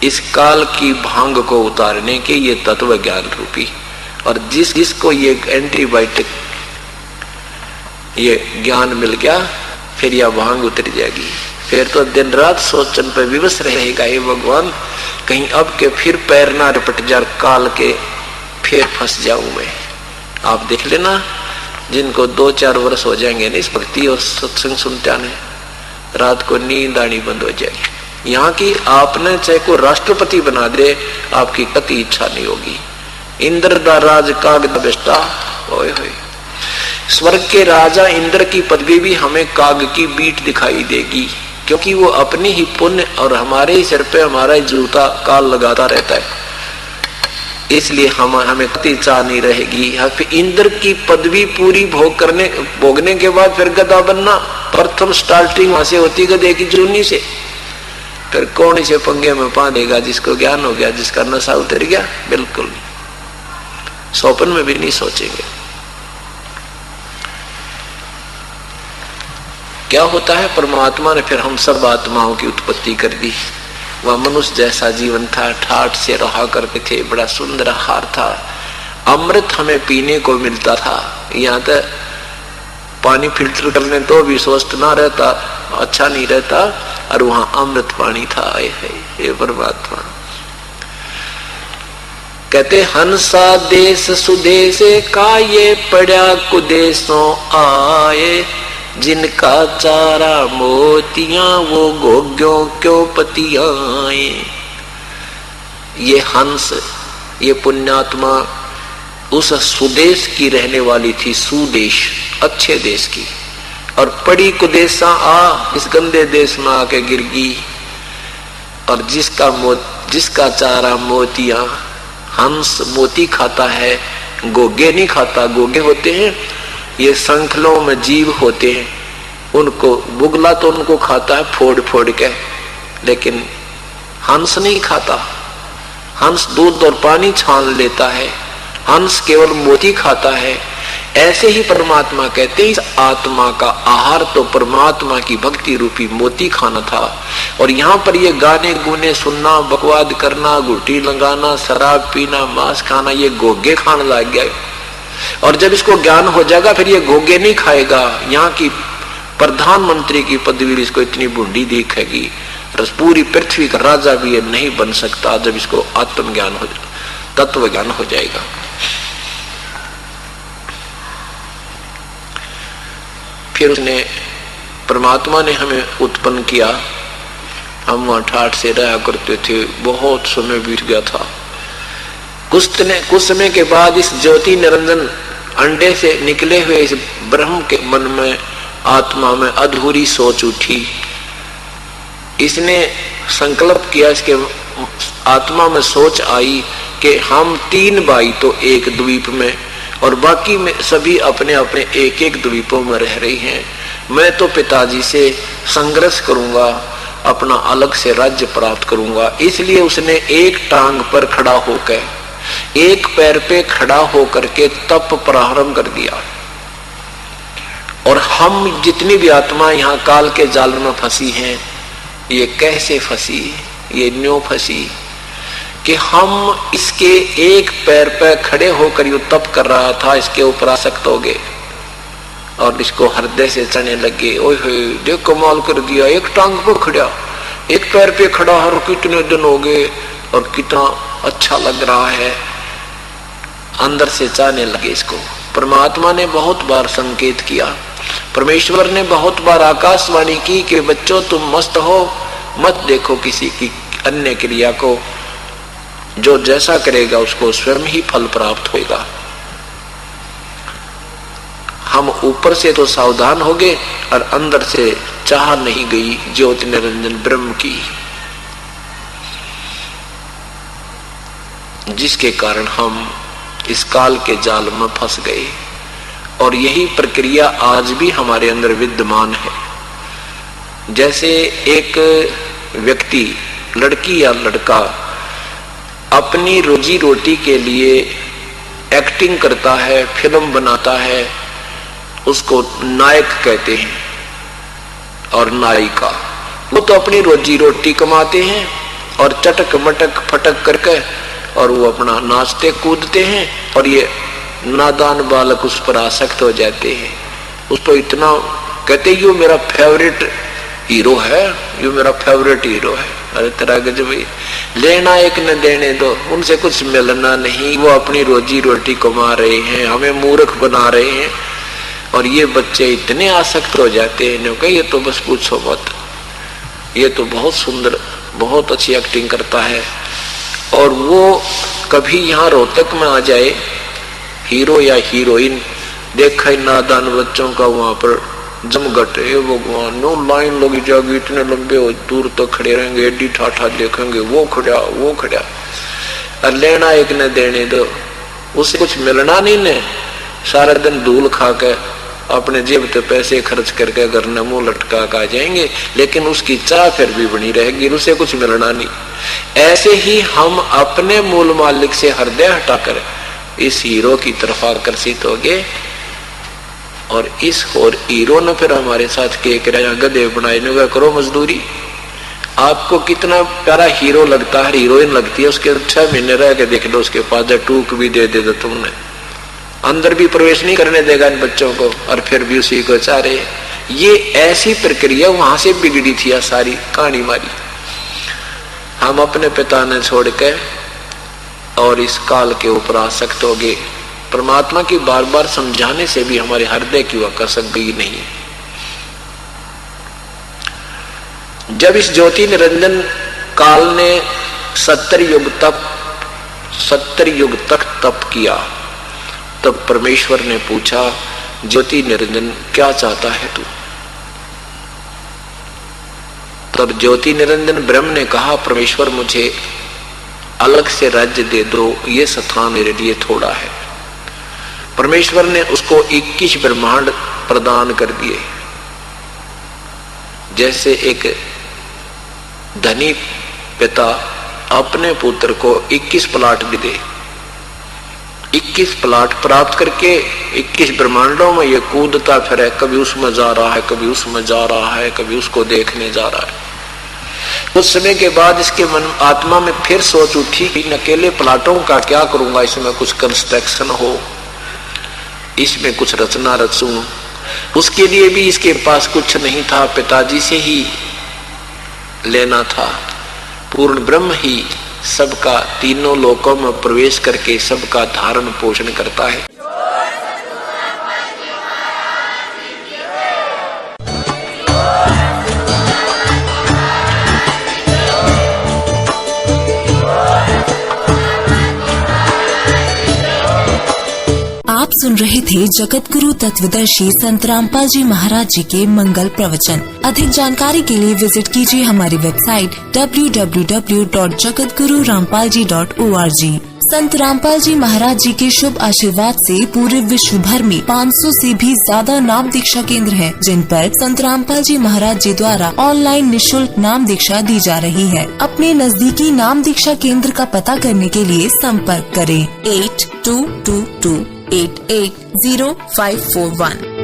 इस काल की भांग को उतारने के ये तत्व ज्ञान रूपी, और जिसको ये एंटीबायोटिक ये ज्ञान मिल गया, फिर यह भांग उतर जाएगी। फिर तो दिन रात सोचन पर विवश रहेगा, हे भगवान कहीं अब के फिर पैर ना रपट जा, काल के फिर फंस जाऊं मैं। आप देख लेना, जिनको 2-4 वर्ष हो जाएंगे ना इस भक्ति और सत्संग सुनते आने, रात को नींद आनी बंद हो जाएगी। यहाँ की आपने चाहे को राष्ट्रपति बना दे, आपकी कति इच्छा नहीं होगी। इंद्र दा राज काग दा बेटा, ओए होए, स्वर्ग के राजा इंद्र की पदवी भी हमें काग की बीट दिखाई देगी, क्योंकि वो अपनी ही पुण्य और हमारे ही सिर पे हमारा ही जूता काल लगाता रहता है। इसलिए हमें कति चाह नहीं रहेगी। फिर इंद्र की पदवी पूरी भोगने के बाद फिर गधा बनना, प्रथम स्टार्टिंग वहां से होती गधे की जूनी से। फिर कौन इसे पंगे में पा देगा, जिसको ज्ञान हो गया, जिसका नशा उतर गया? बिल्कुल नहीं, सौपन में भी नहीं सोचेंगे। क्या होता है, परमात्मा ने फिर हम सब आत्माओं की उत्पत्ति कर दी। वह मनुष्य जैसा जीवन था, ठाठ से रहा करते थे, बड़ा सुंदर आहार था, अमृत हमें पीने को मिलता था। यहाँ तक पानी फिल्टर करने तो भी स्वस्थ ना रहता, अच्छा नहीं रहता, और वहां अमृत पानी था। ये परमात्मा कहते, हंसा देश सुदेश का ये पड़ा कुदेशों आए, जिनका चारा मोतियां वो गोग्यों क्यों पतियाए। ये हंस, ये पुण्यात्मा उस सुदेश की रहने वाली थी, सुदेश अच्छे देश की, और पड़ी कुदेशा इस गंदे देश में आके गिर गई। और जिसका चारा मोतियां, हंस मोती खाता है, गोगे नहीं खाता। गोगे होते हैं ये संखलों में जीव होते हैं, उनको बुगला तो उनको खाता है फोड़ फोड़ के, लेकिन हंस नहीं खाता। हंस दूध और पानी छान लेता है, हंस केवल मोती खाता है। ऐसे ही परमात्मा कहते हैं, इस आत्मा का आहार तो परमात्मा की भक्ति रूपी मोती खाना था। और यहाँ पर ये गाने गुने सुनना, बकवाद करना, गुटी लगाना, शराब पीना, मांस खाना, ये गोगे खाने लग गया। और जब इसको ज्ञान हो जाएगा फिर ये गोगे नहीं खाएगा। यहाँ की प्रधानमंत्री की पदवी इसको इतनी बूंदी दिखेगी, पूरी पृथ्वी का राजा भी ये नहीं बन सकता जब इसको आत्मज्ञान हो, तत्व ज्ञान हो जाएगा। फिर उसने, परमात्मा ने हमें उत्पन्न किया, हम वहां ठाठ से रहा करते थे, बहुत समय बीत गया था। कुछ समय के बाद इस ज्योति निरंजन अंडे से निकले हुए इस ब्रह्म के मन में, आत्मा में अधूरी सोच उठी। इसने संकल्प किया, इसके आत्मा में सोच आई कि हम 3 भाई तो एक द्वीप में, और बाकी में सभी अपने अपने एक एक द्वीपों में रह रही हैं। मैं तो पिताजी से संघर्ष करूंगा, अपना अलग से राज्य प्राप्त करूंगा। इसलिए उसने एक टांग पर खड़ा होकर, एक पैर पे खड़ा होकर के तप प्रारंभ कर दिया। और हम जितनी भी आत्मा यहाँ काल के जाल में फंसी हैं, ये कैसे फंसी? ये न्यों फंसी कि हम इसके एक पैर पे खड़े होकर यो तप कर रहा था, इसके ऊपर आसक्त हो गए और इसको हृदय से चढ़ने लगे। ओए होए, देख कमाल कर दिया, एक टांग पे खड़ा, एक पैर पे खड़ा, और कितने दिन हो गए और कितना अच्छा लग रहा है, अंदर से चाहने लगे इसको। परमात्मा ने बहुत बार संकेत किया, परमेश्वर ने बहुत बार आकाशवाणी की कि बच्चों तुम मस्त हो, मत देखो किसी की अन्य क्रिया को, जो जैसा करेगा उसको स्वयं ही फल प्राप्त होगा। हम ऊपर से तो सावधान हो गए और अंदर से चाह नहीं गई ज्योति निरंजन ब्रह्म की, जिसके कारण हम इस काल के जाल में फंस गए। और यही प्रक्रिया आज भी हमारे अंदर विद्यमान है। जैसे एक व्यक्ति, लड़की या लड़का अपनी रोजी रोटी के लिए एक्टिंग करता है, फिल्म बनाता है, उसको नायक कहते हैं और नायिका। वो तो अपनी रोजी रोटी कमाते हैं, और चटक मटक फटक करके और वो अपना नाचते कूदते हैं, और ये नादान बालक उस पर आसक्त हो जाते हैं। उस पर इतना कहते यो मेरा फेवरेट हीरो है, यो मेरा फेवरेट हीरो है। अरे तरह के जब लेना एक न देने दो, उनसे कुछ मिलना नहीं, वो अपनी रोजी रोटी कमा रहे हैं, हमें मूर्ख बना रहे हैं। और ये बच्चे इतने आसक्त हो जाते हैं कि ये तो बस पूछो मत, ये तो बहुत सुंदर, बहुत अच्छी एक्टिंग करता है। और वो कभी यहाँ रोहतक में आ जाए हीरो या हीरोइन, देखा ही नादान बच्चों का वहां पर जमघट है भगवान, नो लाइन लगी जाएगी, इतने लंबे हो दूर तक खड़े रहेंगे, एडी ठाठा देखेंगे, वो खड़ा वो खड़ा, और लेना एक न देने दो, उससे कुछ मिलना नहीं ने, सारा दिन धूल खा के अपने जेब से पैसे खर्च करके घर न मुंह लटका के आ जाएंगे, लेकिन उसकी चाह फिर भी बनी रहेगी, उसे कुछ मिलना नहीं। ऐसे ही हम अपने मूल मालिक से हृदय हटाकर इस हीरो की तरफ आकर्षित हो गए, और इस और हीरो ने फिर हमारे साथ के किराया गधे बनाए, करो मजदूरी। आपको कितना प्यारा हीरो लगता है, हीरोइन लगती है, उसके 6 महीने रह के देख लो, उसके पास टूक भी दे दे तुमने, अंदर भी प्रवेश नहीं करने देगा इन बच्चों को, और फिर भी उसी को चाह रहे। ये ऐसी प्रक्रिया वहां से बिगड़ी थी, सारी कहानी मारी। हम अपने पिता ने छोड़ के और इस काल के ऊपर आसक्त हो गए। परमात्मा की बार बार समझाने से भी हमारे हृदय की वह कसक गई नहीं। जब इस ज्योति निरंजन काल ने 70 युग तक तप किया, तब परमेश्वर ने पूछा, ज्योति निरंजन क्या चाहता है तू? तब ज्योति निरंजन ब्रह्म ने कहा, परमेश्वर मुझे अलग से राज्य दे दो, ये स्थान मेरे लिए थोड़ा है। परमेश्वर ने उसको 21 ब्रह्मांड प्रदान कर दिए। जैसे एक धनी पिता अपने पुत्र को 21 प्लाट दे दे, 21 प्लाट प्राप्त करके 21 ब्रह्मांडों में ये कूदता फिरे, कभी उसमें जा रहा है, कभी उसमें जा रहा है, कभी उसको देखने जा रहा है। कुछ समय के बाद इसके मन आत्मा में फिर सोच उठी कि अकेले प्लाटों का क्या करूंगा, इसमें कुछ कंस्ट्रक्शन हो, इसमें कुछ रचना रचूं। उसके लिए भी इसके पास कुछ नहीं था, पिताजी से ही लेना था। पूर्ण ब्रह्म ही सबका तीनों लोकों में प्रवेश करके सबका धारण पोषण करता है। आप सुन रहे थे जगत गुरु तत्वदर्शी संत रामपाल जी महाराज जी के मंगल प्रवचन। अधिक जानकारी के लिए विजिट कीजिए हमारी वेबसाइट www.jagatgururampalji.org। संत रामपाल जी महाराज जी के शुभ आशीर्वाद से पूरे विश्व भर में 500 से भी ज्यादा नाम दीक्षा केंद्र हैं, जिन पर संत रामपाल जी महाराज जी द्वारा ऑनलाइन निःशुल्क नाम दीक्षा दी जा रही है। अपने नजदीकी नाम दीक्षा केंद्र का पता करने के लिए संपर्क करें 8222880541।